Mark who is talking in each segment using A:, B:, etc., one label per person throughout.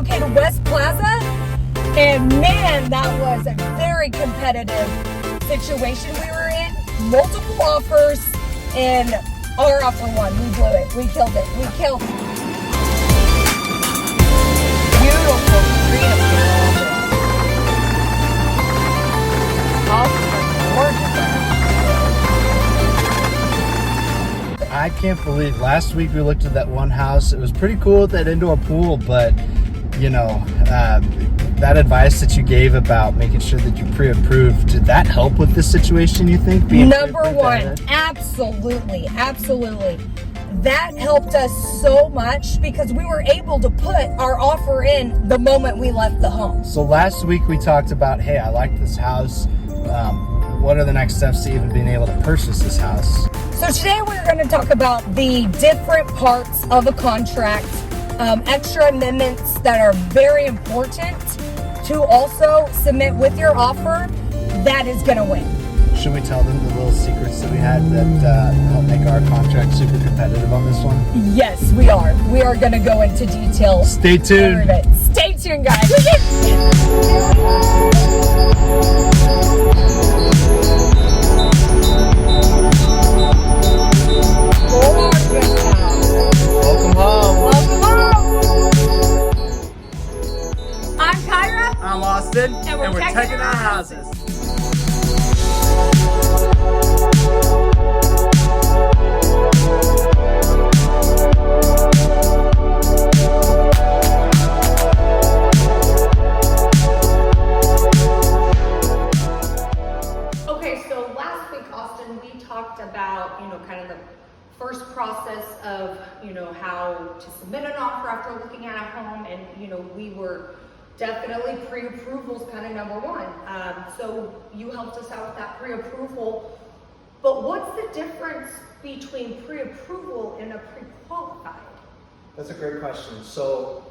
A: located West Plaza. And man, that was a very competitive situation we were in. Multiple offers, and our offer won. We blew it. We killed it. We killed it. Beautiful green appeal.
B: I can't believe last week we looked at that one house. It was pretty cool with that indoor pool, but you know, that advice that you gave about making sure that you pre-approved, did that help with this situation, you think?
A: Number one, absolutely, absolutely. That helped us so much because we were able to put our offer in the moment we left the home.
B: So last week we talked about, hey, I like this house. What are the next steps to even being able to purchase this house?
A: So today we're going to talk about the different parts of a contract, extra amendments that are very important to also submit with your offer. That is going to win.
B: Should we tell them the little secrets that we had that help make our contract super competitive on this one?
A: Yes, we are. We are going to go into detail.
B: Stay tuned.
A: Stay tuned, guys.
B: Welcome home.
A: Welcome home. I'm Kyra.
B: I'm Austin,
A: and we're checking our houses.
C: Okay, so last week, Austin, we talked about, kind of the first process of, how to submit an offer after looking at a home, and, we were definitely pre-approval is kind of number one. So you helped us out with that pre-approval, but what's the difference between pre-approval and a pre-qualified?
B: That's a great question. So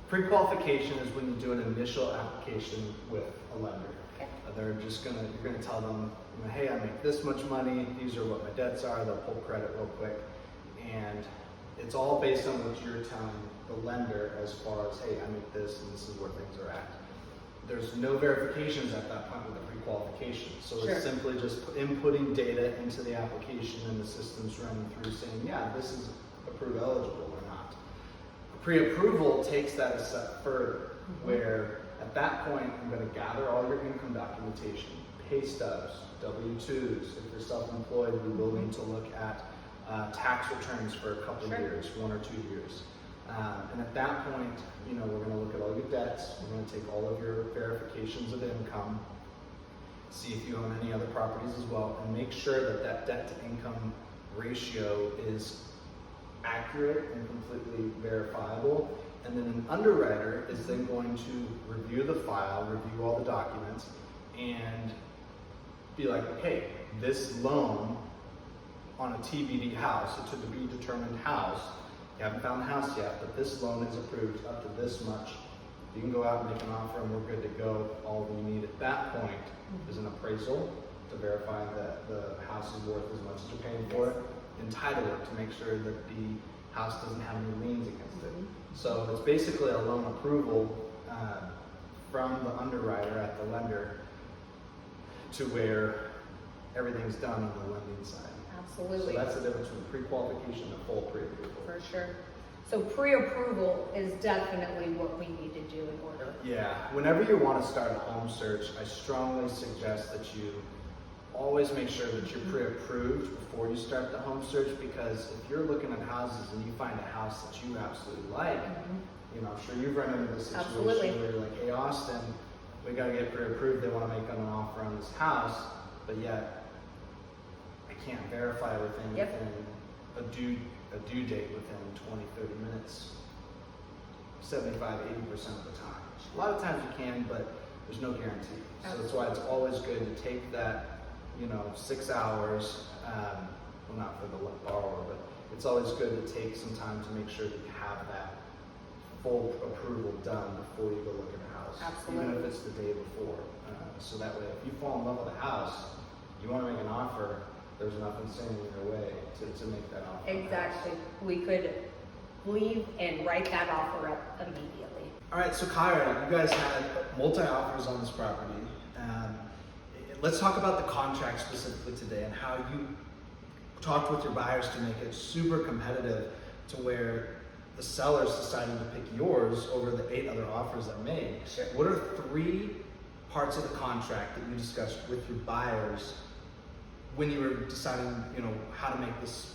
B: pre-qualification is when you do an initial application with a lender.
C: Okay.
B: You're gonna tell them, hey, I make this much money, these are what my debts are, they'll pull credit real quick. And it's all based on what you're telling the lender as far as, hey, I make this and this is where things are at. There's no verifications at that point with the pre-qualification. So
C: Sure.
B: It's simply just inputting data into the application and the system's running through saying, yeah, this is approved eligible or not. Pre-approval takes that a step further, where at that point, I'm going to gather all your income documentation, pay stubs, W-2s. If you're self-employed, we will need to look at tax returns for a couple of years, 1 or 2 years. And at that point, we're going to look at all your debts. We're going to take all of your verifications of income, see if you own any other properties as well, and make sure that that debt-to-income ratio is accurate and completely verifiable. And then an underwriter is then going to review the file, review all the documents, and be like, okay, this loan on a TBD house, a to-be determined house, you haven't found the house yet, but this loan is approved up to this much. You can go out and make an offer and we're good to go. All we need at that point is an appraisal to verify that the house is worth as much as you're paying for it, and title it to make sure that the house doesn't have any liens against it. So it's basically a loan approval from the underwriter at the lender to where everything's done on the lending side.
C: Absolutely.
B: So that's the difference between pre-qualification and full pre-approval.
C: For sure. So pre-approval is definitely what we need to do in order.
B: Yeah, whenever you want to start a home search, I strongly suggest that you always make sure that you're pre-approved before you start the home search, because if you're looking at houses and you find a house that you absolutely like, I'm sure you've run into this situation
C: Absolutely.
B: where you're like, hey Austin, we got to get pre-approved, they want to make an offer on this house, but yet I can't verify everything within a due date within 20, 30 minutes, 75, 80% of the time. A lot of times you can, but there's no guarantee. So that's why it's always good to take that 6 hours, well, not for the borrower, but it's always good to take some time to make sure that you have that full approval done before you go look at a house.
C: Absolutely.
B: Even if it's the day before. So that way, if you fall in love with a house, you want to make an offer, there's nothing standing in your way to make that offer.
C: Exactly. We could leave and write that offer up immediately.
B: All right, so Kyra, you guys had multi-offers on this property. Let's talk about the contract specifically today and how you talked with your buyers to make it super competitive to where the sellers decided to pick yours over the 8 other offers that made.
C: Sure.
B: What are 3 parts of the contract that you discussed with your buyers when you were deciding, how to make this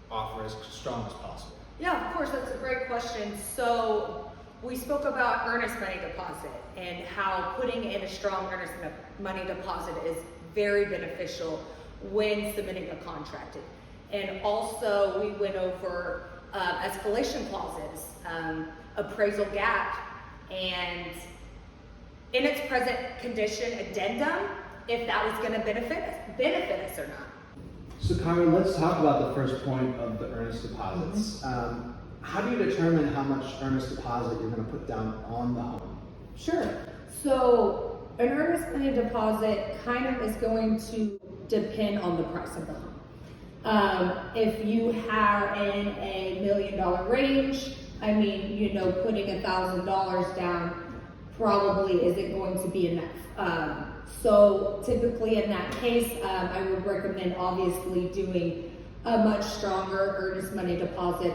B: offer as strong as possible?
C: Yeah, of course, that's a great question. So we spoke about earnest money deposit and how putting in a strong earnest money deposit is very beneficial when submitting a contract. And also we went over escalation clauses, appraisal gap, and in its present condition addendum, if that was going to benefit us or not.
B: So Kyra, let's talk about the first point of the earnest deposits. How do you determine how much earnest deposit you're going to put down on the home?
C: Sure. So an earnest money deposit kind of is going to depend on the price of the home. If you are in a $1 million range, putting $1,000 down probably isn't going to be enough. So typically in that case, I would recommend obviously doing a much stronger earnest money deposit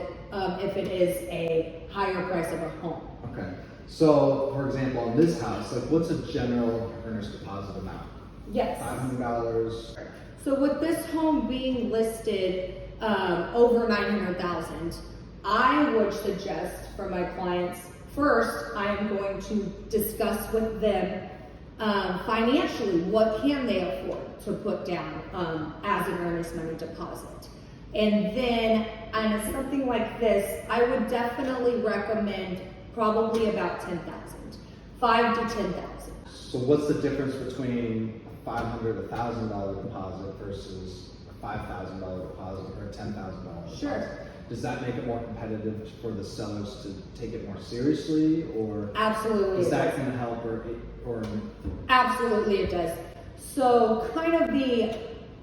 C: if it is a higher price of a home.
B: Okay. So, for example, on this house, what's a general earnest deposit amount?
C: Yes.
B: $500.
C: So with this home being listed over $900,000, I would suggest for my clients, first, I am going to discuss with them financially, what can they afford to put down as an earnest money deposit. And then on something like this, I would definitely recommend probably about $10,000, $5,000 to $10,000.
B: So what's the difference between a $500, $1,000 deposit versus a $5,000 deposit or a $10,000 deposit?
C: Sure.
B: Does that make it more competitive for the sellers to take it more seriously, or
C: Absolutely.
B: is that going to help, or?
C: Absolutely it does. So kind of the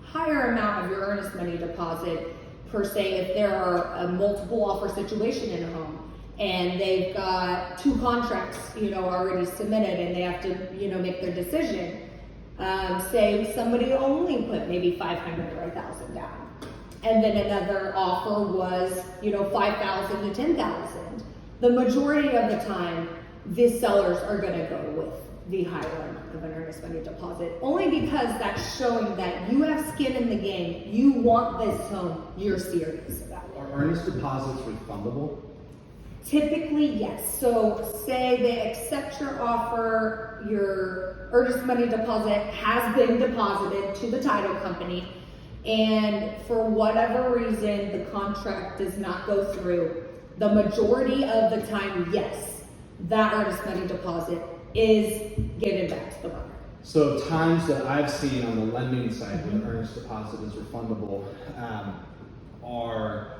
C: higher amount of your earnest money deposit, per se, if there are a multiple offer situation in a home and they've got 2 contracts, already submitted and they have to, make their decision. Say somebody only put maybe $500 or $1,000 down, and then another offer was, $5,000 to $10,000. The majority of the time, the sellers are going to go with the higher amount of an earnest money deposit, only because that's showing that you have skin in the game. You want this home. You're serious about it.
B: Are earnest deposits refundable?
C: Typically, yes. So say they accept your offer, your earnest money deposit has been deposited to the title company, and for whatever reason, the contract does not go through. The majority of the time, yes, that earnest money deposit is given back to the buyer.
B: So times that I've seen on the lending side where the earnest deposit is refundable are,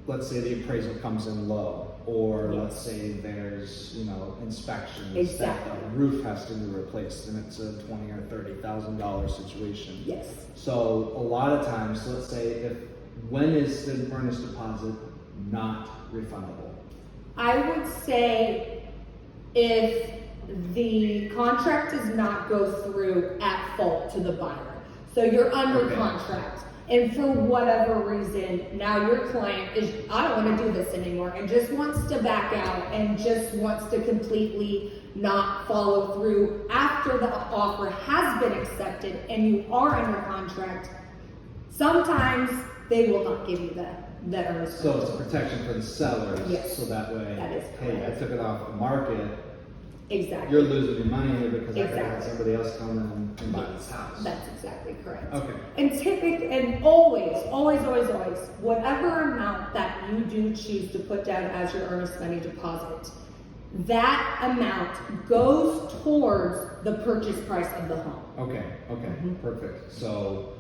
B: let's say the appraisal comes in low, or
C: Yes.
B: let's say there's inspections
C: Exactly.
B: that the roof has to be replaced and it's a $20,000 or $30,000 situation.
C: Yes.
B: So a lot of times, let's say when is the earnest deposit not refundable?
C: I would say if the contract does not go through at fault to the buyer. So you're under
B: Okay.
C: contract, and for whatever reason, now your client is, I don't want to do this anymore, and just wants to back out and just wants to completely not follow through after the offer has been accepted and you are under contract. Sometimes they will not give you that earnest.
B: So it's a protection for the sellers.
C: Yes.
B: So that way,
C: That is
B: hey, I
C: correct.
B: took it off the market.
C: Exactly.
B: You're losing your money here because I
C: Exactly.
B: had somebody else come in and buy this house.
C: That's exactly correct.
B: Okay.
C: And always, whatever amount that you do choose to put down as your earnest money deposit, that amount goes towards the purchase price of the home.
B: Okay.
C: Mm-hmm.
B: Perfect. So,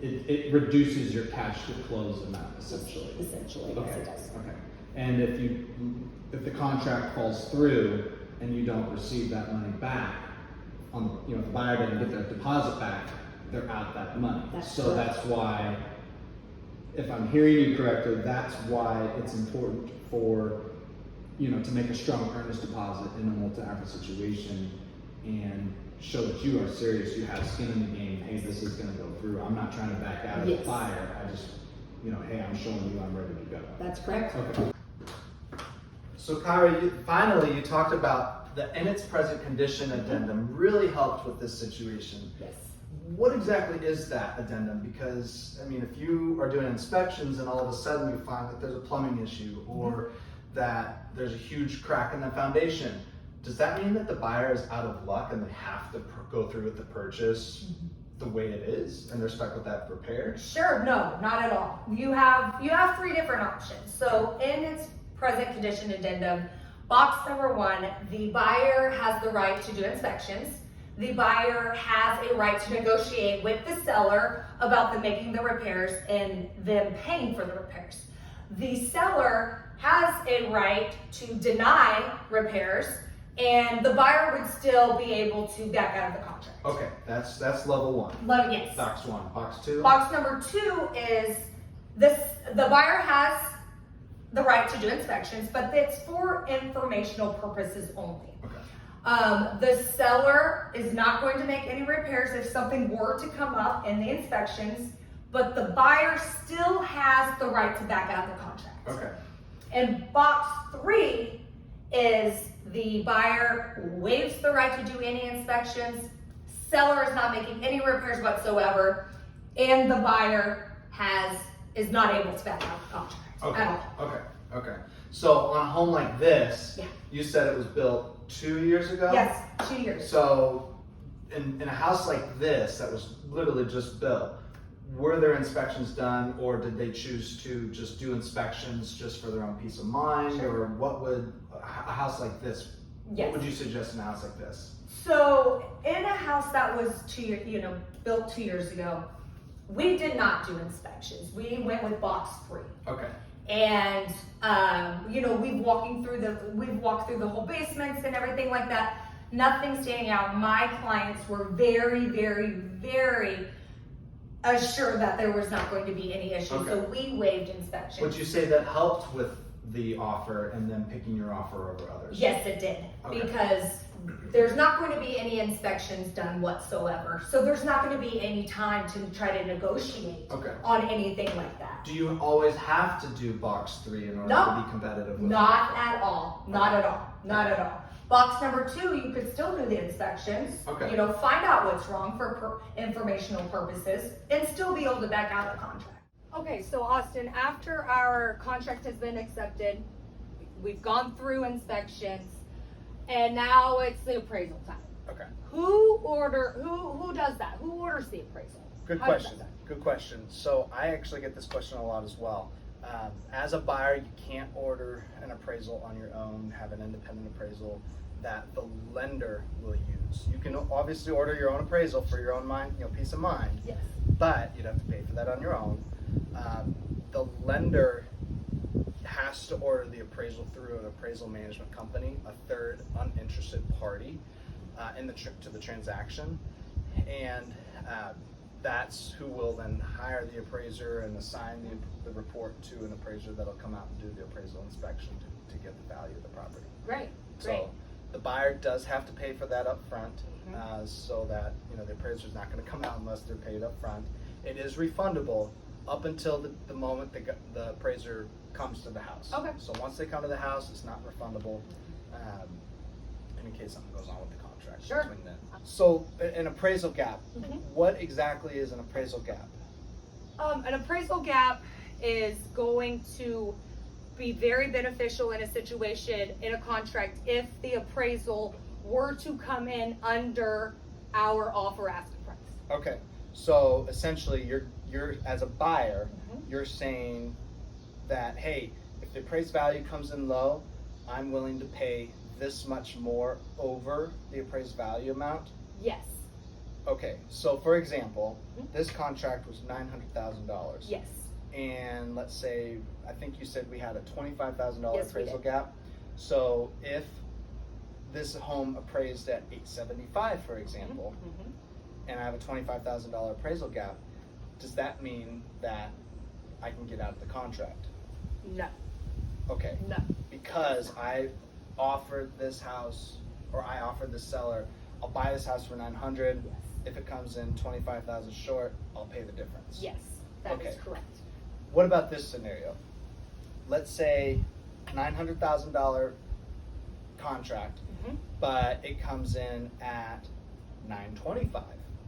B: it reduces your cash to close amount essentially.
C: Essentially, yes, it does.
B: Okay. And if the contract falls through and you don't receive that money back, if the buyer doesn't get their deposit back, they're out that money.
C: That's
B: So
C: correct.
B: that's why, if I'm hearing you correctly, that's why it's important for to make a strong earnest deposit in a multi-offer situation and show that you are serious, you have skin in the game. Hey, this is going to go through. I'm not trying to back out of the fire. I just, hey, I'm showing you I'm ready to go.
A: That's correct.
B: Okay. So Kyra, finally you talked about the in its present condition addendum really helped with this situation.
A: Yes.
B: What exactly is that addendum? Because, if you are doing inspections and all of a sudden you find that there's a plumbing issue or that there's a huge crack in the foundation, does that mean that the buyer is out of luck and they have to go through with the purchase the way it is and they're stuck with that repair?
C: Sure, no, not at all. You have three different options. So in its present condition addendum, box number 1, the buyer has the right to do inspections. The buyer has a right to negotiate with the seller about them making the repairs and them paying for the repairs. The seller has a right to deny repairs, and the buyer would still be able to back out of the contract.
B: Okay, that's level 1.
C: Yes.
B: Box 1. Box 2?
C: Box number 2 is the buyer has the right to do inspections, but it's for informational purposes only.
B: Okay.
C: The seller is not going to make any repairs if something were to come up in the inspections, but the buyer still has the right to back out of the contract.
B: Okay.
C: And box 3 is the buyer waives the right to do any inspections, seller is not making any repairs whatsoever, and the buyer is not able to back out of the contract at all.
B: Okay. So on a home like this, you said it was built 2 years ago?
C: Yes, 2 years.
B: So in a house like this that was literally just built, were there inspections done, or did they choose to just do inspections just for their own peace of mind?
C: Sure.
B: Or what would a house like this,
C: Yes.
B: what would you suggest in a house like this?
C: So in a house that was built 2 years ago, we did not do inspections. We went with box 3.
B: Okay.
C: And we've walked through the whole basements and everything like that. Nothing standing out. My clients were very, very, very assured that there was not going to be any issues.
B: Okay.
C: So we waived inspections.
B: Would you say that helped with the offer and then picking your offer over others?
C: Yes, it did.
B: Okay.
C: Because there's not going to be any inspections done whatsoever. So there's not going to be any time to try to negotiate on anything like that.
B: Do you always have to do box 3 in order to be competitive with
C: Not at all. Not at all. Not at all. Box number 2, you could still do the inspections.
B: Okay.
C: Find out what's wrong for informational purposes and still be able to back out the contract.
A: Okay, so Austin, after our contract has been accepted, we've gone through inspections, and now it's the appraisal time.
B: Okay.
A: Who does that? Who orders the appraisal?
D: Good
A: How does
D: question.
A: that?
D: Good question. So I actually get this question a lot as well. As a buyer, you can't order an appraisal on your own, have an independent appraisal that the lender will use. You can obviously order your own appraisal for your own peace of mind,
A: Yes.
D: but you'd have to pay for that on your own. The lender has to order the appraisal through an appraisal management company, a third uninterested party to the transaction, and that's who will then hire the appraiser and assign the report to an appraiser that'll come out and do the appraisal inspection to get the value of the property.
A: Great.
D: So the buyer does have to pay for that up front, so that the appraiser's not going to come out unless they're paid up front. It is refundable up until the moment the appraiser comes to the house.
A: Okay.
D: So once they come to the house, it's not refundable in case something goes on with the contract
A: Sure.
D: between them. So an appraisal gap, what exactly is an appraisal gap?
A: An appraisal gap is going to be very beneficial in a situation, in a contract, if the appraisal were to come in under our offer asking price.
D: Okay, so essentially you're as a buyer, you're saying that, hey, if the appraised value comes in low, I'm willing to pay this much more over the appraised value amount.
A: Yes.
D: Okay, so for example, this contract was $900,000.
A: Yes.
D: And let's say, I think you said we had a $25,000
A: Yes, we
D: appraisal
A: did.
D: gap. So if this home appraised at $875, for example, and I have a $25,000 appraisal gap, does that mean that I can get out of the contract?
A: No.
D: Okay.
A: No.
D: because I offered this house, or I offered the seller, I'll buy this house for 900.
C: Yes.
D: If it comes in 25,000 short, I'll pay the difference.
C: Yes, that
D: Okay.
C: is correct.
D: What about this scenario? Let's say $900,000 contract,
C: Mhm.
D: but it comes in at 925.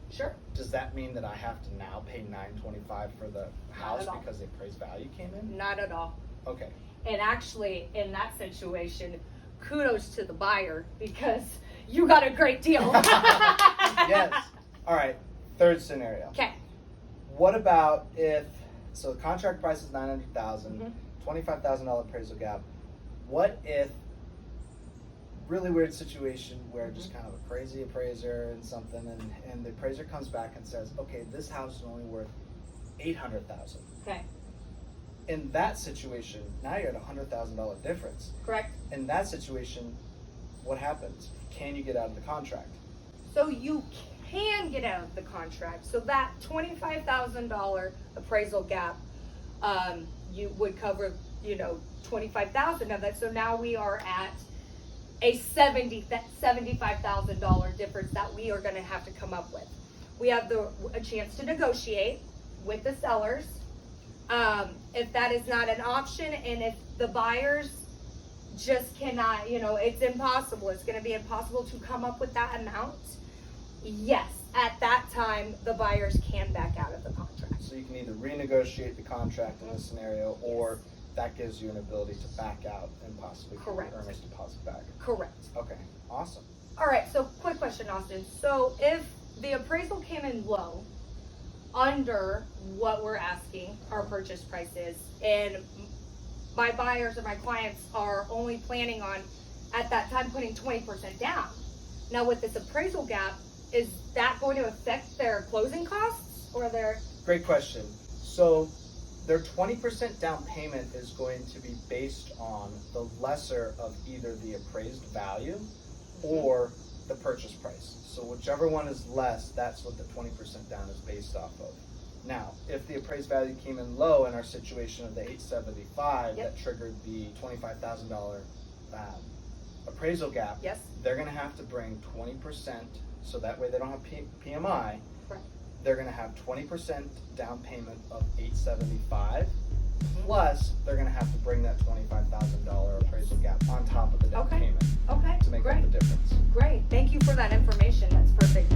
C: Sure.
D: Does that mean that I have to now pay 925 for the house
C: at all.
D: because the appraised value came in?
C: Not at all.
D: Okay.
C: And actually, in that situation, kudos to the buyer because you got a great deal.
D: Yes. All right. Third scenario.
C: Okay.
D: What about if, so the contract price is 900,000,
C: Mhm.
D: $25,000 appraisal gap. What if, really weird situation where just kind of a crazy appraiser and something, and the appraiser comes back and says, okay, this house is only worth 800,000.
C: Okay.
D: In that situation, now you're at $100,000 difference.
C: Correct.
D: In that situation, what happens? Can you get out of the contract?
C: So you can get out of the contract. So that $25,000 appraisal gap, you would cover, 25,000 of that. So now we are at a $75,000 difference that we are going to have to come up with. We have a chance to negotiate with the sellers. If that is not an option, and if the buyers just cannot, it's impossible. It's going to be impossible to come up with that amount. Yes, at that time, the buyers can back out of the contract.
D: So you can either renegotiate the contract in this scenario, or that gives you an ability to back out and possibly get your
C: Correct.
D: earnest deposit back.
C: Correct.
D: Okay, awesome.
C: All right, so quick question, Austin. So if the appraisal came in low, under what we're asking our purchase price is, and my buyers or my clients are only planning on, at that time, putting 20% down. Now with this appraisal gap, is that going to affect their closing costs or their?
D: Great question. So their 20% down payment is going to be based on the lesser of either the appraised value or the purchase price. So whichever one is less, that's what the 20% down is based off of. Now, if the appraised value came in low in our situation of the 875
C: Yep.
D: that triggered the $25,000 appraisal gap,
C: Yes.
D: they're going to have to bring 20%, so that way they don't have PMI.
C: Right.
D: They're going to have 20% down payment of $875, plus they're going to have to bring that $25,000 appraisal gap on top of the down
C: Okay.
D: payment
C: Okay,
D: to make
C: great.
D: up the difference.
C: Great, thank you for that information, that's perfect.